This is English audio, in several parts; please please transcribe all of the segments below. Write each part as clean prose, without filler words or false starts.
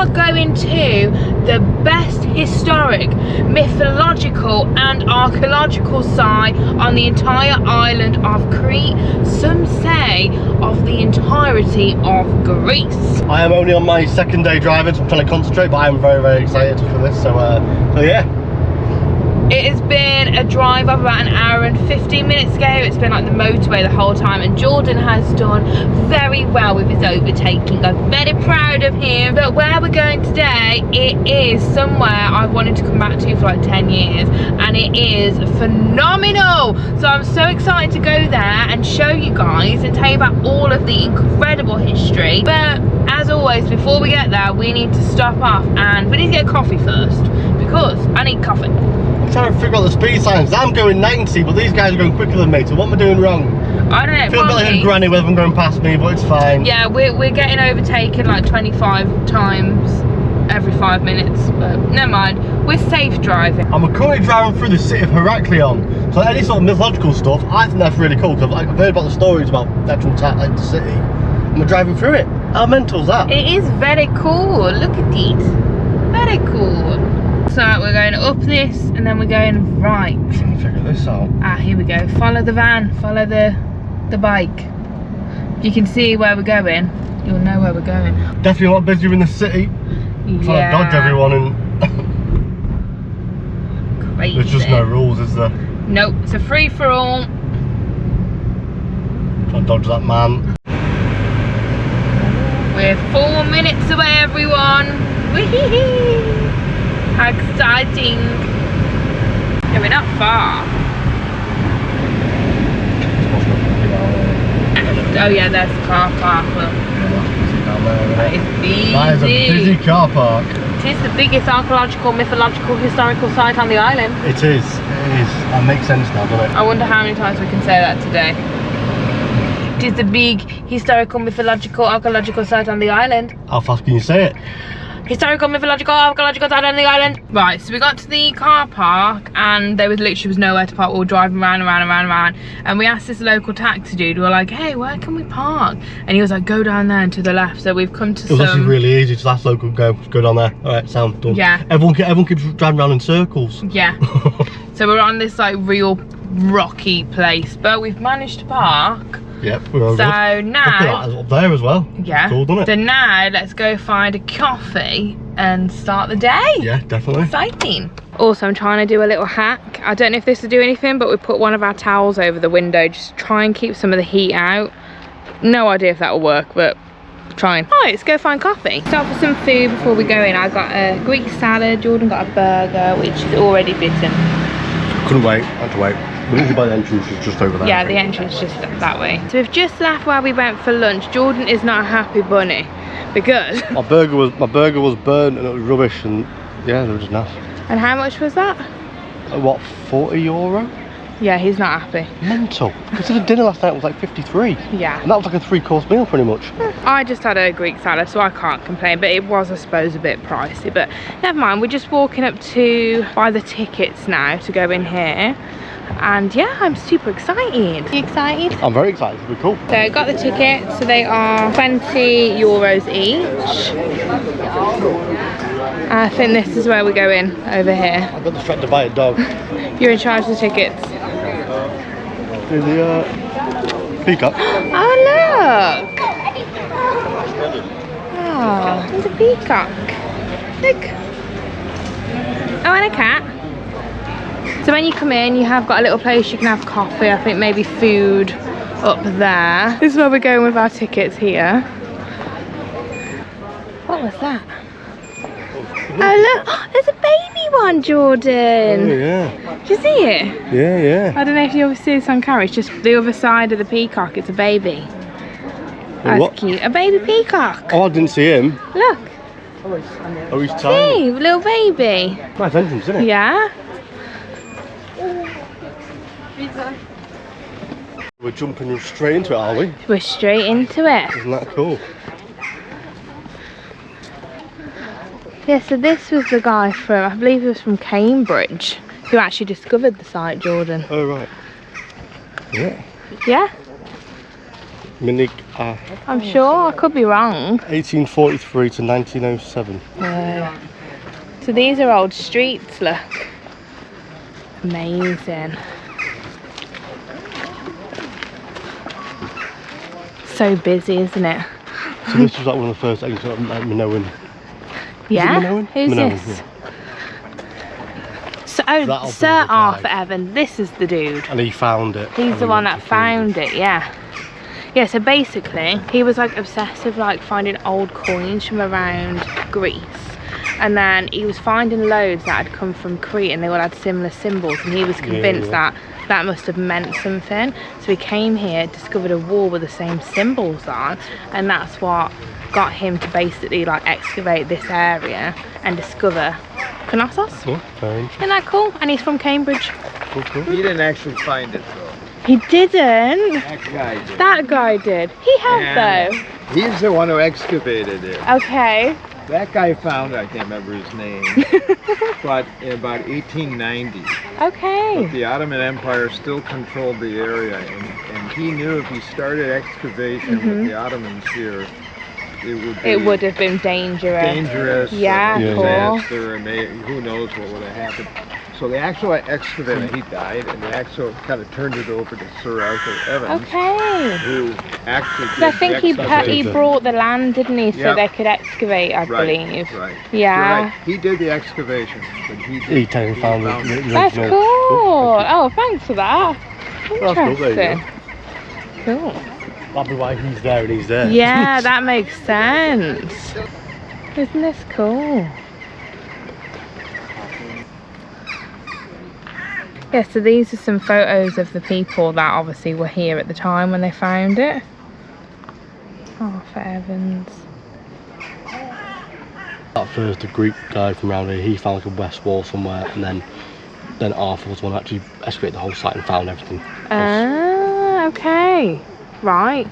are going to the best historic, mythological and archaeological site on the entire island of Crete. Some say of the entirety of Greece. I am only on my second day driving, so I'm trying to concentrate, but I am very, very excited for this. So yeah. It has been a drive of about an hour and 15 minutes ago. It's been like the motorway the whole time, and Jordan has done very well with his overtaking. I'm very proud of him. But where we're going today, it is somewhere I've wanted to come back to for like 10 years, and it is phenomenal. So I'm so excited to go there and show you guys and tell you about all of the incredible history. But as always, before we get there, we need to stop off and we need to get coffee first, because I need coffee. I'm trying to figure out the speed signs. I'm going 90, but these guys are going quicker than me, so what am I doing wrong? I don't know. I feel a bit like a granny with them going past me, but it's fine. Yeah, we're getting overtaken like 25 times every 5 minutes, but never mind. We're safe driving. I'm currently driving through the city of Heraklion, so any sort of mythological stuff, I think that's really cool, because I've heard about the stories about the actual like the city, and we're driving through it. How mental's that? It is very cool. Look at it. Very cool. So we're going up this, and then we're going right. I'm trying to figure this out. Ah, here we go. Follow the van. Follow the bike. If you can see where we're going, you'll know where we're going. Definitely a lot busier in the city. Yeah. Trying to dodge everyone, and Crazy. there's just no rules, is there? Nope. It's a free for all. Trying to dodge that man. We're 4 minutes away, everyone. Whee! How exciting. Yeah, we're not far. Oh yeah, there's the car park. Look. That is busy. That is a busy car park. It is the biggest archaeological, mythological, historical site on the island. It is. It is. That makes sense now, doesn't it? I wonder how many times we can say that today. It is the big historical, mythological, archaeological site on the island. How fast can you say it? Historical, mythological, archaeological site on the island. Right, so we got to the car park and there was literally nowhere to park. We were driving around, and we asked this local taxi dude. We were like, hey, where can we park? And he was like, go down there and to the left. So we've come to It was actually really easy. Just ask local, go down there. All right, sound done. Yeah. Everyone keeps driving around in circles. Yeah. So we're on this like real rocky place, but we've managed to park. Yep, we're all good. So now, look at that, up there as well. Yeah. Cool, doesn't it? So now let's go find a coffee and start the day. Yeah, definitely. Exciting. Also, I'm trying to do a little hack. I don't know if this will do anything, but we put one of our towels over the window just to try and keep some of the heat out. No idea if that will work, but trying. Right, let's go find coffee. Stop for some food before we go in. I got a Greek salad. Jordan got a burger, which is already bitten. Couldn't wait. Had to wait. We need to buy the entrance is just over there. Yeah, the entrance is just that way. So we've just left where we went for lunch. Jordan is not a happy bunny because my burger was burnt and it was rubbish, and yeah, there was enough. And how much was that? What, €40? Yeah, he's not happy. Mental. Consider dinner last night was like 53. Yeah. And that was like a 3-course meal pretty much. I just had a Greek salad, so I can't complain, but it was, I suppose, a bit pricey. But never mind, we're just walking up to buy the tickets now to go in here. And yeah, I'm super excited. Are you excited? I'm very excited. It'll be cool. So I got the tickets, so they are €20 each. I think this is where we're going, over here. I've got distracted to buy a dog. You're in charge of the tickets. Here's the peacock. Oh look! Oh, there's a peacock. Look. Oh, and a cat. So when you come in, you have got a little place you can have coffee, I think maybe food up there. This is where we're going with our tickets here. What was that? Oh look, there's a baby one, Jordan. Oh yeah. Did you see it? Yeah, yeah. I don't know if you ever see this on camera, it's just the other side of the peacock, it's a baby. That's what? Cute, a baby peacock. Oh, I didn't see him. Look. Oh, he's tiny. Hey, little baby. Nice entrance, isn't it? Yeah. We're jumping straight into it, are we? We're straight into it. Isn't that cool? Yeah, so this was the guy from, I believe he was from Cambridge, who actually discovered the site, Jordan. Oh, right. Yeah. Yeah? Minig, I'm sure, I could be wrong. 1843 to 1907. So these are old streets, look. Amazing. So busy, isn't it? So this was like one of the first ancient Minoan. Yeah? Minoan? Who's Minoan, this? yeah. So, That'll Sir be the guy. Arthur Evan, this is the dude. And he found it. He's the one that found it, yeah. Yeah, so basically, he was like obsessed with like finding old coins from around Greece. And then he was finding loads that had come from Crete and they all had similar symbols. And he was convinced that that must have meant something. So he came here, discovered a wall with the same symbols on. And that's what got him to basically like excavate this area and discover Knossos. Oh, very interesting. Isn't that cool? And he's from Cambridge. Cool, cool. He didn't actually find it though. He didn't. That guy did. That guy did. He helped though. He's the one who excavated it. Okay. That guy found it, I can't remember his name, but in about 1890. Okay. But the Ottoman Empire still controlled the area, and he knew if he started excavation with the Ottomans here, it would have been dangerous. dangerous, Yeah, and a cool. disaster, and who knows what would have happened. So the actual excavator, he died, and the actual kind of turned it over to Sir Arthur Evans, Okay. who actually did I think the he excavation. brought the land, didn't he, so Yep. they could excavate, I Right, believe. right. Yeah. You're right. He did the excavation, but he Found it. That's cool. Oh, thanks for that. That's cool, there you Interesting. Cool. That'll be why he's there and he's there. Yeah, that makes sense. Isn't this cool? Yeah, so these are some photos of the people that obviously were here at the time when they found it. Arthur Evans. At first, the Greek guy from around here, he found like a west wall somewhere, and then Arthur was the one who actually excavated the whole site and found everything. Ah, okay. Right.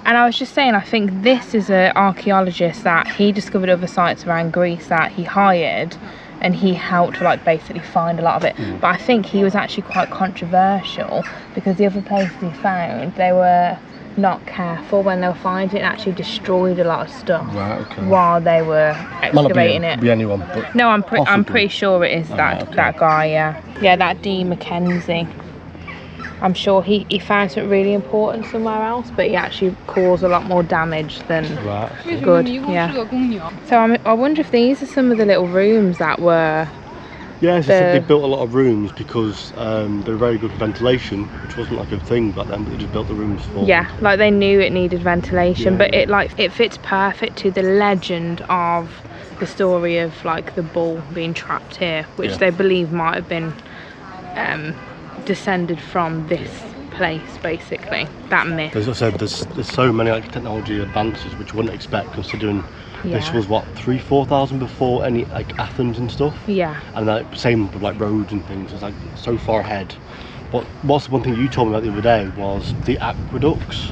And I was just saying, I think this is an archaeologist that he discovered other sites around Greece that he hired, and he helped to like basically find a lot of it. But I think he was actually quite controversial because the other places he found, they were not careful when they were finding it and actually destroyed a lot of stuff while they were excavating it. Be anyone, but No, I'm possibly. pretty sure it is that guy, yeah. Yeah, that D. Mackenzie. I'm sure he found something really important somewhere else, but he actually caused a lot more damage than good. Yeah. So I wonder if these are some of the little rooms that were. Yeah, so they built a lot of rooms because they were very good for ventilation, which wasn't like a thing back then, but they just built the rooms for. Yeah, like they knew it needed ventilation, but it fits perfect to the legend of the story of like the bull being trapped here, which they believe might have been descended from this place, basically. That myth. As I said, there's so many like technology advances which you wouldn't expect, considering this was what 3,000-4,000 before any like Athens and stuff. Yeah. And like same with like roads and things. It's like so far ahead. But what's the one thing you told me about the other day was the aqueducts,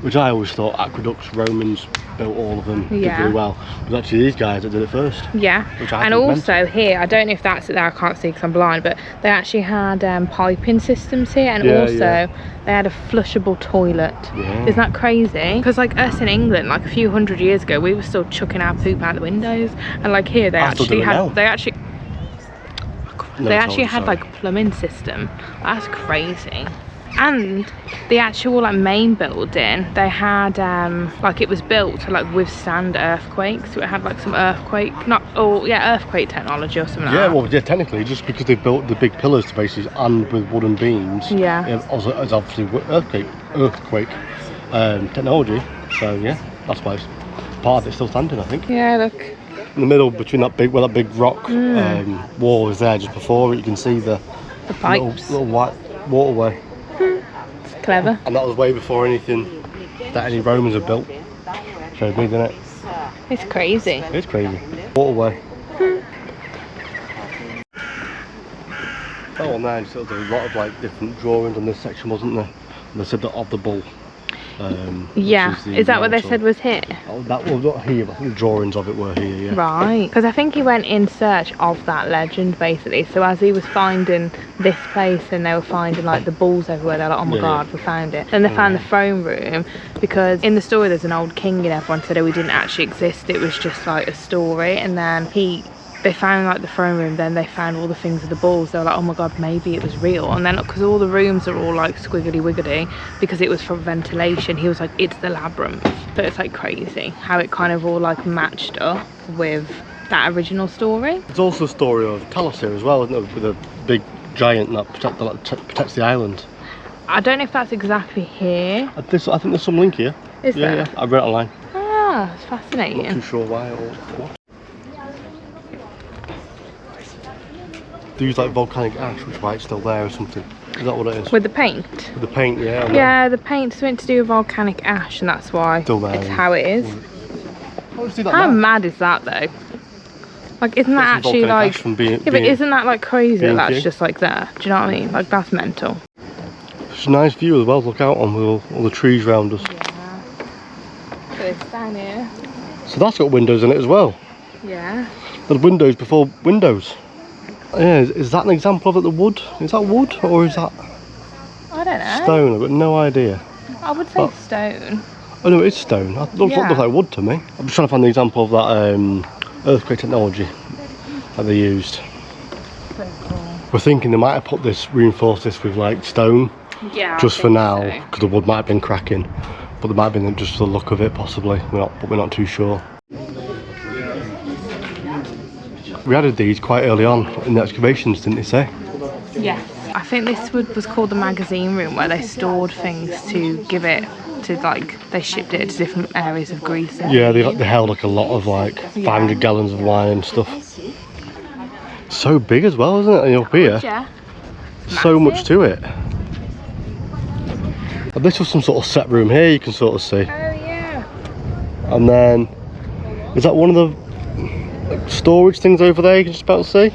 which I always thought aqueducts, Romans built all of them, did really well. It was actually these guys that did it first. Yeah, which I and think also here, I don't know if that's it there, I can't see because I'm blind, but they actually had piping systems here, and also they had a flushable toilet. Yeah. Isn't that crazy? Because like us in England, like a few hundred years ago, we were still chucking our poop out the windows, and like here they actually had, they actually had like a plumbing system. That's crazy. And the actual like main building, they had like it was built to like withstand earthquakes. So it had like some earthquake technology or something like that. Yeah, well, yeah, technically, just because they built the big pillars to basically and with wooden beams. Yeah. Also, it's obviously earthquake technology. So yeah, that's why it's part of it still standing, I think. Yeah, look. In the middle between that big rock wall is there just before it. You can see the pipes, little white waterway. It's clever. And that was way before anything that any Romans had built. Showed me, didn't it? It's crazy. It's crazy. Waterway. Oh, and then so there was a lot of like different drawings on this section, wasn't there? And they said that of the bull. Yeah, is that what they said was here? Oh, that was not here, but I think the drawings of it were here, yeah. Right, because I think he went in search of that legend basically. So as he was finding this place and they were finding like the balls everywhere, they're like, oh my god, we found it. Then they found the throne room, because in the story there's an old king and everyone said, oh, he didn't actually exist, it was just like a story. And then they found like the throne room, then they found all the things of the balls. They were like, oh my god, maybe it was real. And then because all the rooms are all like squiggly wiggly because it was for ventilation, he was like, it's the labyrinth. So it's like crazy how it kind of all like matched up with that original story. There's also a story of Palace here as well, isn't there, with a big giant that protects the island. I don't know if that's exactly here. I think there's some link here. Is there? Yeah, I read it online. Ah, it's fascinating. Not too sure why or what. They use like volcanic ash, which is why it's still there or something. Is that what it is? With the paint? With the paint, yeah. Yeah, the paint's meant to do with volcanic ash, and that's why it's how it is. How mad is that though? Like, isn't that actually like... but isn't that like crazy that that's just like there? Do you know what I mean? Like, that's mental. It's a nice view as well to look out on with all the trees around us. Yeah. But it's down here. So that's got windows in it as well. Yeah. There's windows before windows. Yeah, is that an example of it, the wood? Is that wood or is that... I don't know. Stone, I've got no idea. I would say stone. Oh no, it's stone. It looks like wood to me. I'm just trying to find the example of that earthquake technology that they used. So cool. We're thinking they might have reinforced this with like stone. Yeah. Just for now, because the wood might have been cracking. But there might have been just the look of it possibly. But we're not too sure. We added these quite early on in the excavations, didn't they say? Yes. I think this was called the magazine room, where they stored things to give it to, like, they shipped it to different areas of Greece. Yeah, they held like a lot of like 500 gallons of wine and stuff. So big as well, isn't it? And up here, yeah. So much to it. And this was some sort of set room here, you can sort of see. Oh yeah. And then, is that one of the storage things over there you can just about see?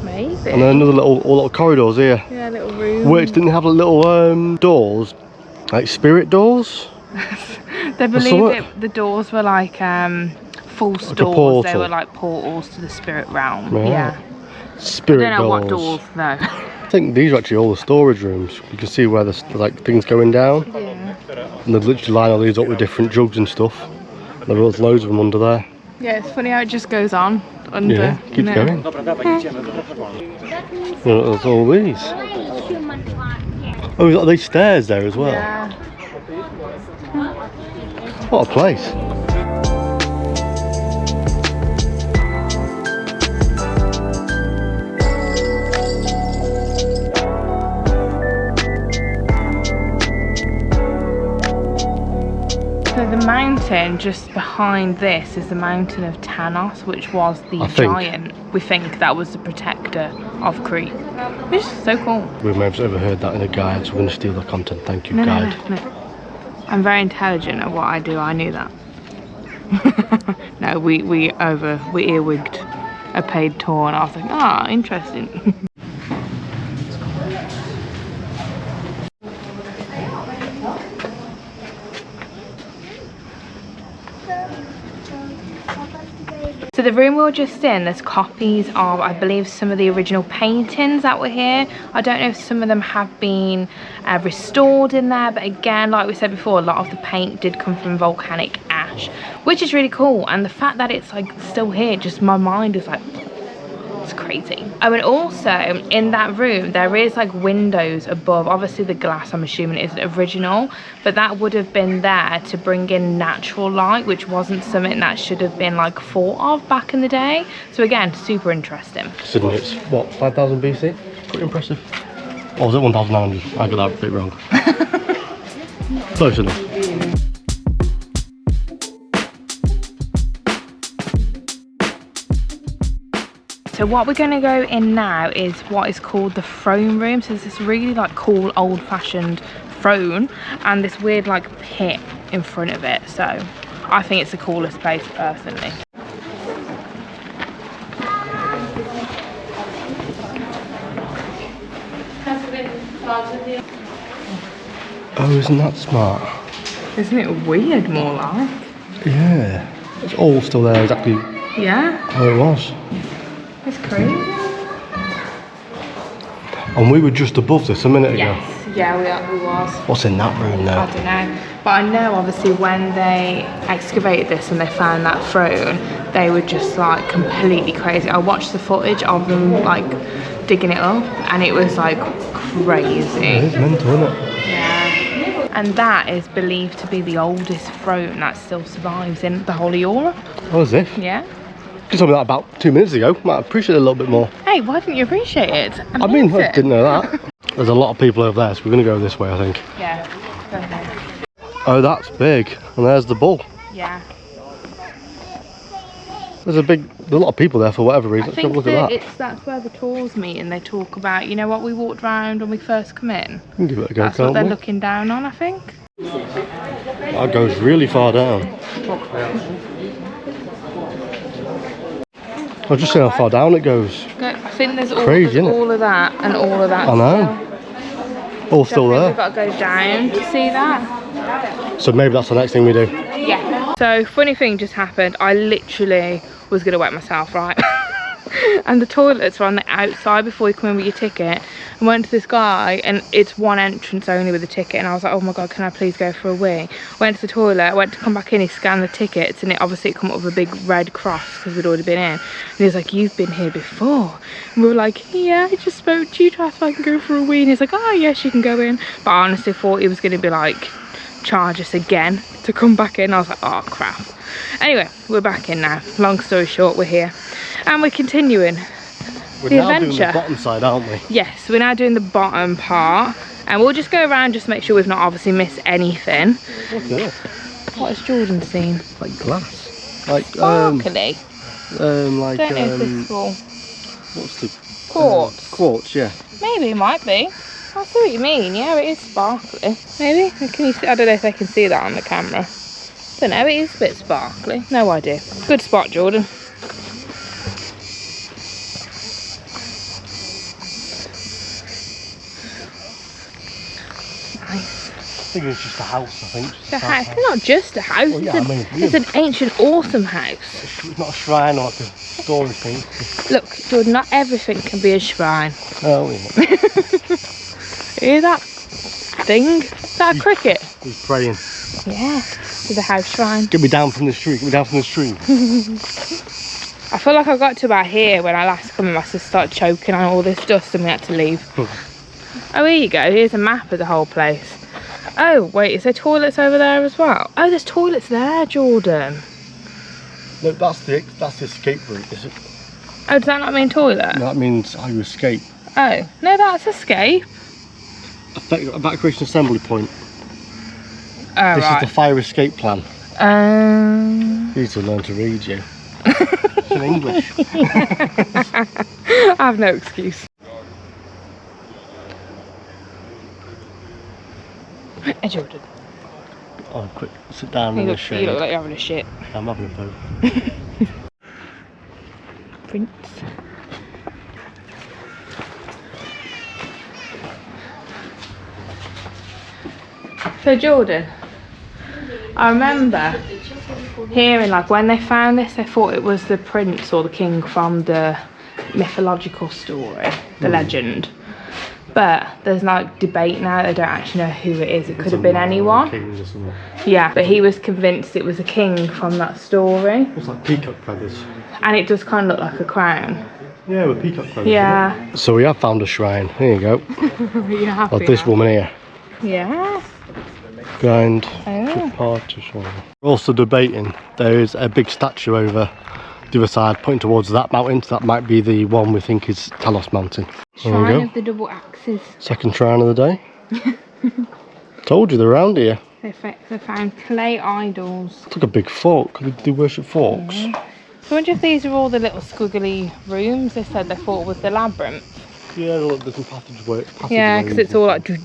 Maybe. And then another little corridors here. Yeah, little room. Which didn't have little doors, like spirit doors. They believe the doors were like false doors. They were like portals to the spirit realm. Right. Yeah. Spirit doors. I don't know what doors though. I think these are actually all the storage rooms. You can see where there's like things going down. Yeah. And they literally line all these up with different jugs and stuff. There's loads of them under there. Yeah, it's funny how it just goes on under. Yeah, keeps going. Well, there's all these. Oh, are these stairs there as well? Yeah. What a place. So the mountain just behind this is the mountain of Knossos, which was the giant. We think that was the protector of Crete, which is so cool. We've never ever heard that in a guide, so we're going to steal the content. Thank you, guide. No. I'm very intelligent at what I do. I knew that. No, we earwigged a paid tour, and I was like, interesting. So the room we were just in, there's copies of, I believe, some of the original paintings that were here. I don't know if some of them have been restored in there, but again, like we said before, a lot of the paint did come from volcanic ash, which is really cool. And the fact that it's like still here, just my mind is like, it's crazy. Oh, and also in that room there is like windows above. Obviously the glass, I'm assuming, isn't original, but that would have been there to bring in natural light, which wasn't something that should have been like thought of back in the day. So again, super interesting. Considering it's what, 5000 BC? Pretty impressive. Or was it 1900? I got that a bit wrong. Close enough. So what we're going to go in now is what is called the throne room. So there's this really like cool old-fashioned throne and this weird like pit in front of it. So I think it's the coolest place personally. Oh, isn't that smart? Isn't it weird, more like? Yeah. It's all still there, exactly Yeah. how it was. It's crazy. And we were just above this a minute ago. Yes. Yeah, we was. What's in that room now? I don't know. But I know, obviously, when they excavated this and they found that throne, they were just like completely crazy. I watched the footage of them like digging it up, and it was like crazy. It is mental, isn't it? Yeah. And that is believed to be the oldest throne that still survives in the whole of Europe. Oh, as if. Yeah. You told me that about 2 minutes ago. Might appreciate it a little bit more. Hey, why didn't you appreciate it? I mean, I didn't know that. There's a lot of people over there, so we're going to go this way, I think. Yeah. Go ahead. Oh, that's big. And there's the bull. Yeah. There's a lot of people there for whatever reason. I Let's go think look at that. that's where the tours meet, and they talk about, you know what we walked around when we first come in? We can give it a go, That's what can't they're we? looking down on, I think. That goes really far down. I'll just see how far down it goes. I think there's Crazy, isn't it? all of that and all of that. I know. All still there. We've got to go down to see that. So maybe that's the next thing we do. Yeah. So funny thing just happened. I literally was gonna wet myself, right? And the toilets were on the outside before you come in with your ticket. I went to this guy, and it's one entrance only with a ticket, and I was like, oh my god, can I please go for a wee? Went to the toilet, went to come back in, he scanned the tickets, and it obviously come up with a big red cross because we'd already been in. And he was like, you've been here before? And we were like, yeah, I just spoke to you to ask if I can go for a wee. And he's like, oh yes, you can go in. But I honestly thought he was going to be like, charge us again to come back in. I was like, oh crap. Anyway, we're back in now. Long story short, we're here and we're continuing We're the now adventure. doing the bottom side, aren't we? Yes, we're now doing the bottom part, and we'll just go around just to make sure we've not obviously missed anything. What's this? What has Jordan seen? Like glass. Like Sparkly. like Don't know if this is all what's the quartz. quartz, yeah. Maybe it might be. I see what you mean. Yeah, it is sparkly. Maybe. Can you see? I don't know if they can see that on the camera. Don't know. It is a bit sparkly. No idea. Good spot, Jordan. Nice. I think it's just a house, I think. Just The house. It's not just a house. Well, yeah, It's an ancient, awesome house. It's not a shrine or like a storage thing. Look, Jordan, not everything can be a shrine. Oh, yeah. Hear that thing? Is that a cricket? He's praying. Yeah, to the house shrine. Get me down from this tree, get me down from this tree. I feel like I got to about here when I last come and I just started choking on all this dust and we had to leave. Oh, here you go. Here's a map of the whole place. Oh, wait, is there toilets over there as well? Oh, there's toilets there, Jordan. No, that's the escape route, is it? Oh, does that not mean toilet? No, that means how you escape. Oh, no, that's escape. Evacuation assembly point. Oh, This right. is the fire escape plan. You need to learn to read, you. It's in English. I have no excuse. Hey, Jordan. Oh, quick, sit down You in the look shade. like you're having a shit. I'm having a poo. Prince. So Jordan, I remember hearing like when they found this, they thought it was the prince or the king from the mythological story, the legend. But there's like debate now, they don't actually know who it is. It could have been anyone. Yeah, but he was convinced it was a king from that story. It's like peacock feathers. And it does kind of look like a crown. Yeah, with peacock feathers. Yeah. So we have found a shrine. Here you go. Are you happy Of this now? woman here. Yeah. Behind Oh. the partition. We're also debating. There is a big statue over the other side pointing towards that mountain. So that might be the one we think is Talos Mountain. There we Shrine go. of the double axes. Second shrine of the day. Told you they're around here. They found clay idols. It's like a big fork. They worship forks. So I wonder if these are all the little squiggly rooms they said they thought was the labyrinth. Yeah, there's some passageway. Yeah, because it's all like do,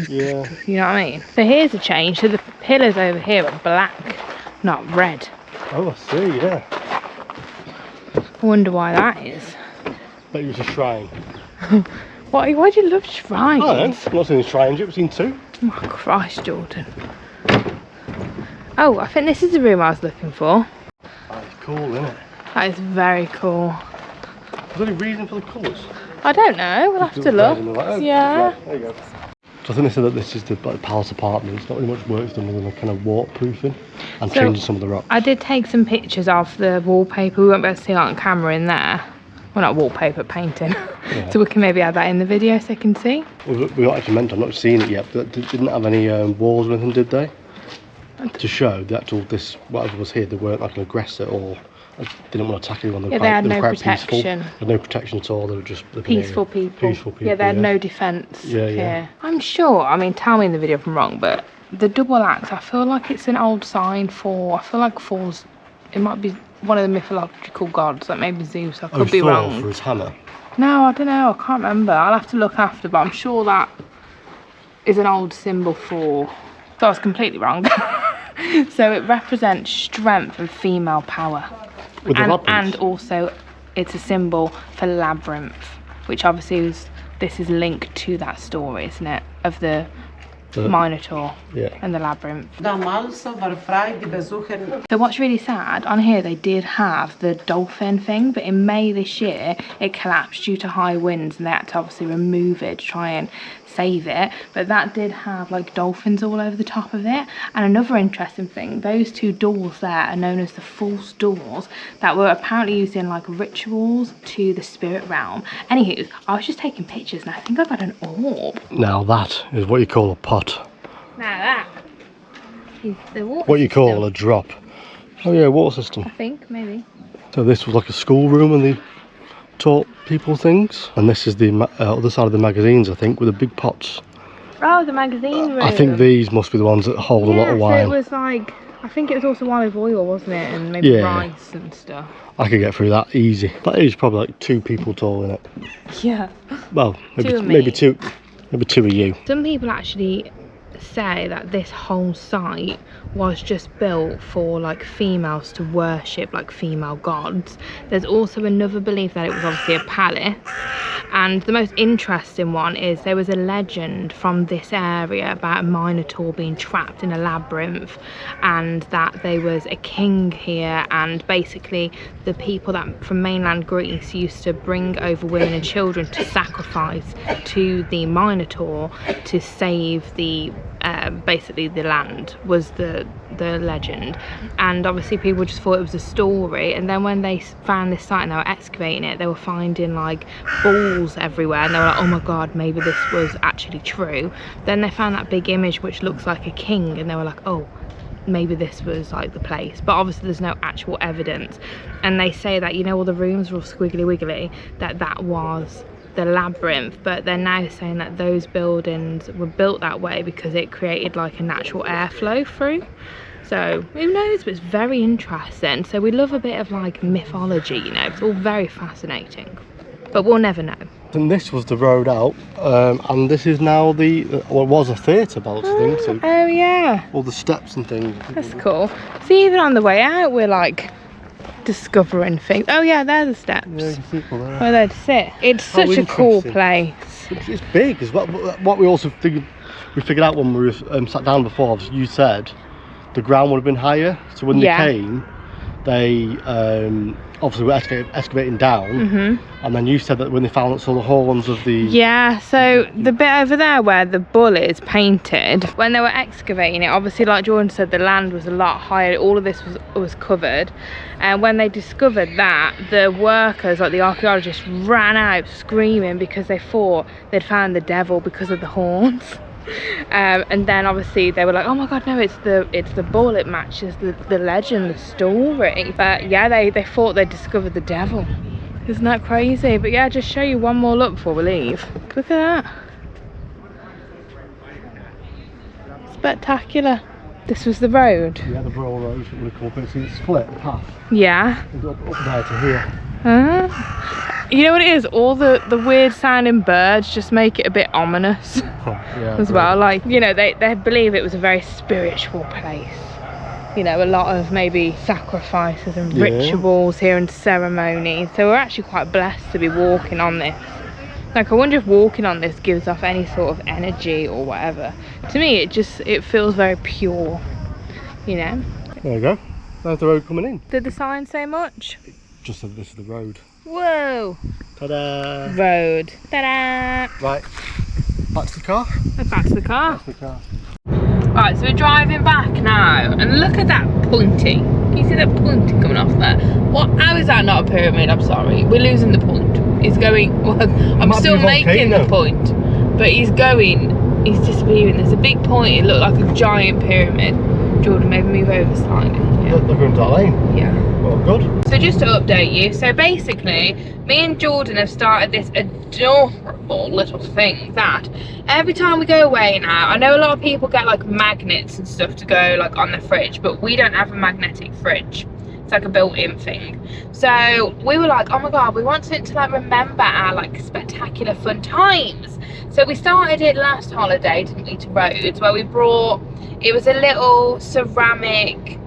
Yeah. you know what I mean? So here's a change. So the pillars over here are black, not red. Oh, I see, yeah. I wonder why that is. Bet it was a shrine. Why do you love shrines? Oh, I've not seen a shrine, you've seen two. Oh my Christ, Jordan. Oh, I think this is the room I was looking for. That's cool, isn't it? That is very cool. Is there any reason for the colours? I don't know, we'll have to look. Like, oh, yeah. There you go. So I think they said that this is the palace apartments. Not really much work's done other than kind of waterproofing and changing some of the rocks. I did take some pictures of the wallpaper. We won't be able to see it on camera in there. Well, not wallpaper, painting. Yeah. So we can maybe add that in the video so you can see. Well, we actually meant, I've not seen it yet, but they didn't have any walls or anything, did they? To show the actual, whatever was here, they weren't like an aggressor or didn't want to attack anyone. They had no protection. Peaceful. They had no protection at all. They were just peaceful people. Peaceful people. Yeah, they had no defence here. Yeah. I'm sure. I mean, tell me in the video if I'm wrong, but the double axe, I feel like it's an old sign for. I feel like Thor's. It might be one of the mythological gods, like maybe Zeus. I could be Thor wrong. For his hammer. No, I don't know. I can't remember. I'll have to look after, but I'm sure that is an old symbol for. So I was completely wrong. So it represents strength and female power. With the labyrinth. And also it's a symbol for labyrinth, which obviously this is linked to that story, isn't it? Of the Minotaur and the labyrinth. So what's really sad, on here they did have the dolphin thing, but in May this year it collapsed due to high winds and they had to obviously remove it to try and save it, but that did have like dolphins all over the top of it. And another interesting thing, those two doors there are known as the false doors that were apparently used in like rituals to the spirit realm. Anywho, I was just taking pictures and I think I got an orb. Now that is what you call a pot. Now that is the water what you system. call a drop. Oh yeah, water system. I think, maybe. So this was like a schoolroom and they taught people things. And this is the other side of the magazines, I think, with the big pots. Oh, the magazine room. I think these must be the ones that hold a lot of wine. So it was like, I think it was also olive oil, wasn't it? And maybe rice and stuff. I could get through that easy. That is probably like 2 people tall in it. Yeah. Well, maybe maybe two of you. Some people actually say that this whole site was just built for like females to worship like female gods. There's also another belief that it was obviously a palace, and the most interesting one is there was a legend from this area about a minotaur being trapped in a labyrinth, and that there was a king here, and basically the people that from mainland Greece used to bring over women and children to sacrifice to the minotaur to save the basically the land, was the legend. And obviously people just thought it was a story, and then when they found this site and they were excavating it, they were finding like balls everywhere, and they were like, oh my god, maybe this was actually true. Then they found that big image which looks like a king, and they were like, oh, maybe this was like the place. But obviously there's no actual evidence, and they say that, you know, all the rooms were all squiggly wiggly, that was the labyrinth. But they're now saying that those buildings were built that way because it created like a natural airflow through. So who knows, but it's very interesting. So we love a bit of like mythology, you know, it's all very fascinating, but we'll never know. And this was the road out, and this is now the well, it was a theatre bolt thing, so oh yeah, all the steps and things. That's cool. See, even on the way out we're like discovering things. Oh yeah, there are the steps. Yeah, you can see people there. Where they'd sit. It's such a cool place. It's big as well. What we also we figured out when we were sat down before, you said the ground would have been higher, so when they came, they obviously were excavating down, and then you said that when they found all the horns of the so the bit over there where the bull is painted, when they were excavating it, obviously like Jordan said, the land was a lot higher, all of this was covered, and when they discovered that, the workers, like the archaeologists, ran out screaming because they thought they'd found the devil because of the horns. And then obviously they were like, oh my god, no, it's the bull, it matches the legend, the story. But yeah, they thought they discovered the devil. Isn't that crazy? But yeah, just show you one more look before we leave. Look at that, spectacular. This was the road. Yeah, the Royal Road, it would have come up. It's a split path. Yeah. Up there to here. You know what it is? All the weird sounding birds just make it a bit ominous as well. Like, you know, they believe it was a very spiritual place. You know, a lot of maybe sacrifices and rituals here and ceremonies. So we're actually quite blessed to be walking on this. Like, I wonder if walking on this gives off any sort of energy or whatever. To me, it feels very pure. you know. There we go. There's the road coming in. Did the sign say much? Just said this is the road. Whoa! Ta-da! Road. Ta-da! Right, back to the car. Back to the car. Back to the car. Right, so we're driving back now, and look at that pointy. Can you see that pointy coming off there? What? How is that not a pyramid? I'm sorry. We're losing the point. He's going. Well, I'm still making the point, but he's disappearing. There's a big point. It looked like a giant pyramid. Jordan, maybe move over slightly. Yeah. Look into that lane. Yeah. Well, good. So just to update you, so basically, me and Jordan have started this adorable little thing that every time we go away now, I know a lot of people get like magnets and stuff to go like on the fridge, but we don't have a magnetic fridge. It's like a built-in thing. So we were like, oh my god, we want something to like remember our like spectacular fun times. So we started it last holiday, didn't we, to Rhodes, where we brought, it was a little ceramic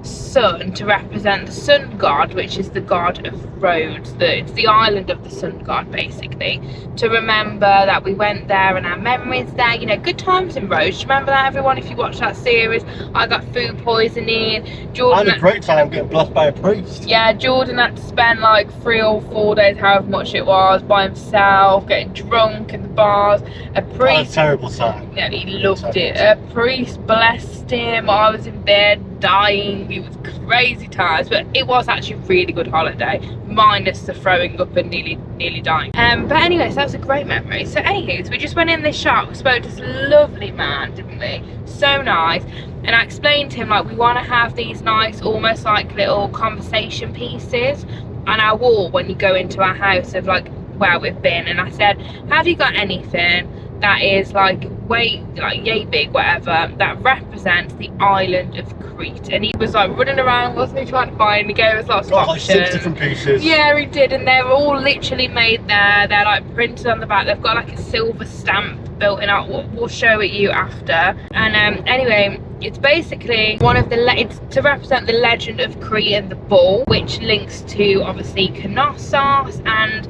sun to represent the sun god, which is the god of Rhodes. It's the island of the sun god, basically, to remember that we went there and our memories there, you know, good times in Rhodes. Do you remember that, everyone? If you watched that series, I got food poisoning. Jordan I had a great time getting blessed by a priest. Yeah, Jordan had to spend like 3 or 4 days, however much it was, by himself, getting drunk in the bars. A priest, a terrible time. yeah, he loved it. A priest blessed him. I was in bed dying. It was crazy times, but it was actually a really good holiday, minus the throwing up and nearly dying. But anyway, so that was a great memory. So anywho, so we just went in this shop, we spoke to this lovely man, didn't we? So nice. And I explained to him, like, we want to have these nice, almost like little conversation pieces on our wall when you go into our house of like where we've been. And I said, have you got anything that is like yay big, whatever, that represents the island of Crete? And he was like running around, wasn't he, trying to find, he gave us lots of options. Like 6 different pieces. Yeah, he did, and they're all literally made there. They're like printed on the back. They've got like a silver stamp built in out. We'll show it you after. And anyway, it's basically one of the it's to represent the legend of Crete and the bull, which links to obviously Knossos, and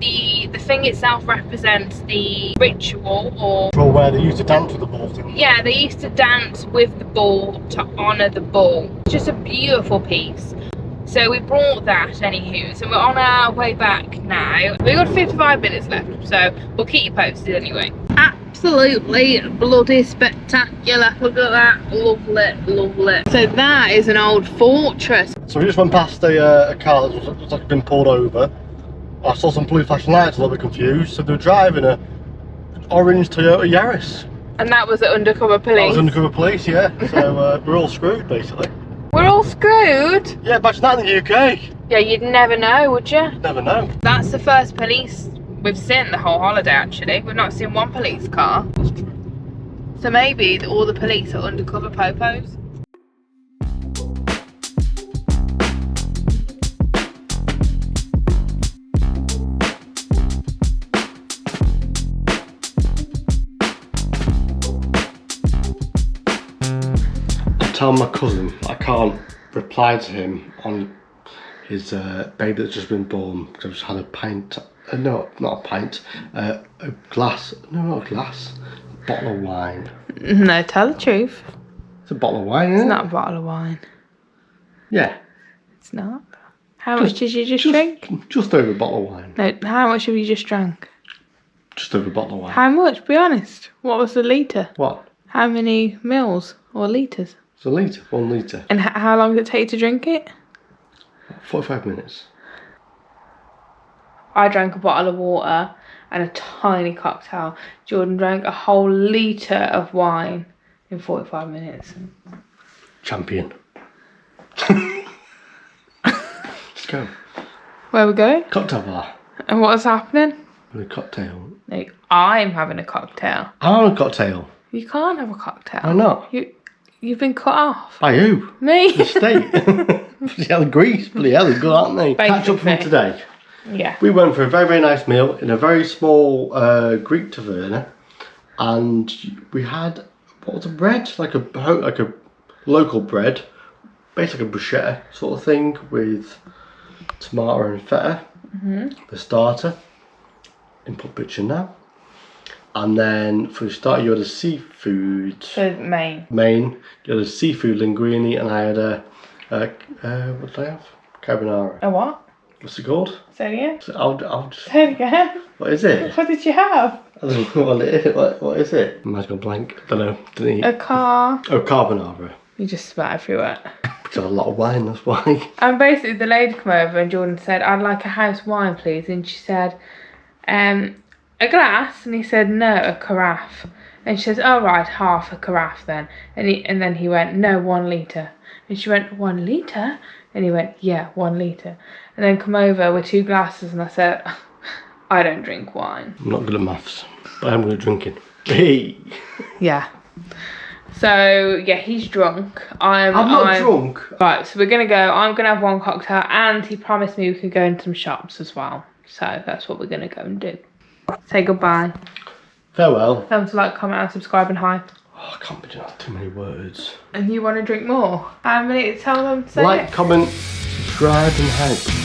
the thing itself represents the ritual, or where they used to dance with the bulls. Yeah, they used to dance with the bull to honour the bull. It's just a beautiful piece. So we brought that, anywho. So we're on our way back now. We've got 55 minutes left, so we'll keep you posted anyway. Absolutely bloody spectacular. Look at that. Lovely, lovely. So that is an old fortress. So we just went past a car that was like been pulled over. I saw some blue flashing lights, a little bit confused. So they were driving an orange Toyota Yaris. And that was the undercover police? That was undercover police, yeah. So we're all screwed, basically. We're all screwed? Yeah, imagine that in the UK. Yeah, you'd never know, would you? Never know. That's the first police we've seen the whole holiday, actually. We've not seen one police car. That's true. So maybe all the police are undercover popos. Tell my cousin I can't reply to him on his baby that's just been born because I've just had a pint, no, not a pint, a glass, no, not a glass, a bottle of wine. No, tell the truth. It's a bottle of wine, isn't it? It's not a bottle of wine. Yeah. It's not. How much did you just drink? Just over a bottle of wine. No, how much have you just drank? Just over a bottle of wine. How much? Be honest. What was the litre? What? How many mils or litres? It's a litre, 1 litre. And how long did it take to drink it? 45 minutes. I drank a bottle of water and a tiny cocktail. Jordan drank a whole litre of wine in 45 minutes. Champion. Let's go. Where are we going? Cocktail bar. And what's happening? With a cocktail. No, I'm having a cocktail. I want a cocktail. You can't have a cocktail. Why not? You've been cut off. By who? Me. The state. Bloody hell, Greece. Bloody hell, they're good, aren't they? Catch up from today. Yeah. We went for a very, very nice meal in a very small Greek taverna, and we had, what was the bread? Like a local bread, basically a bruschetta sort of thing with tomato and feta. The starter. Input picture now. And then for the start, you had a seafood. So main. Main. You had a seafood linguine, and I had a what did I have? Carbonara. A what? What's it called? Say it again. So I'll just. Say it again. What is it? What did you have? I don't know what it is. What is it? Mine's gone blank. I don't know. Didn't eat. A car. Oh, carbonara. You just spat everywhere. Because I had a lot of wine, that's why. And basically the lady came over and Jordan said, I'd like a house wine please. And she said, a glass? And he said, no, a carafe. And she says, oh right, half a carafe then. And then he went, no, 1 litre. And she went, 1 litre? And he went, yeah, 1 litre. And then come over with 2 glasses and I said, I don't drink wine. I'm not good at maths, but I am good at drinking. Hey! Yeah. So yeah, he's drunk. I'm not drunk. Right, so we're gonna go. I'm gonna have 1 cocktail, and he promised me we could go into some shops as well. So that's what we're gonna go and do. Say goodbye. Farewell. Tell them to like, comment, and subscribe, and hype. Oh, I can't be doing too many words. And you want to drink more? How many? Tell them to say Like, it. comment, subscribe, and hype.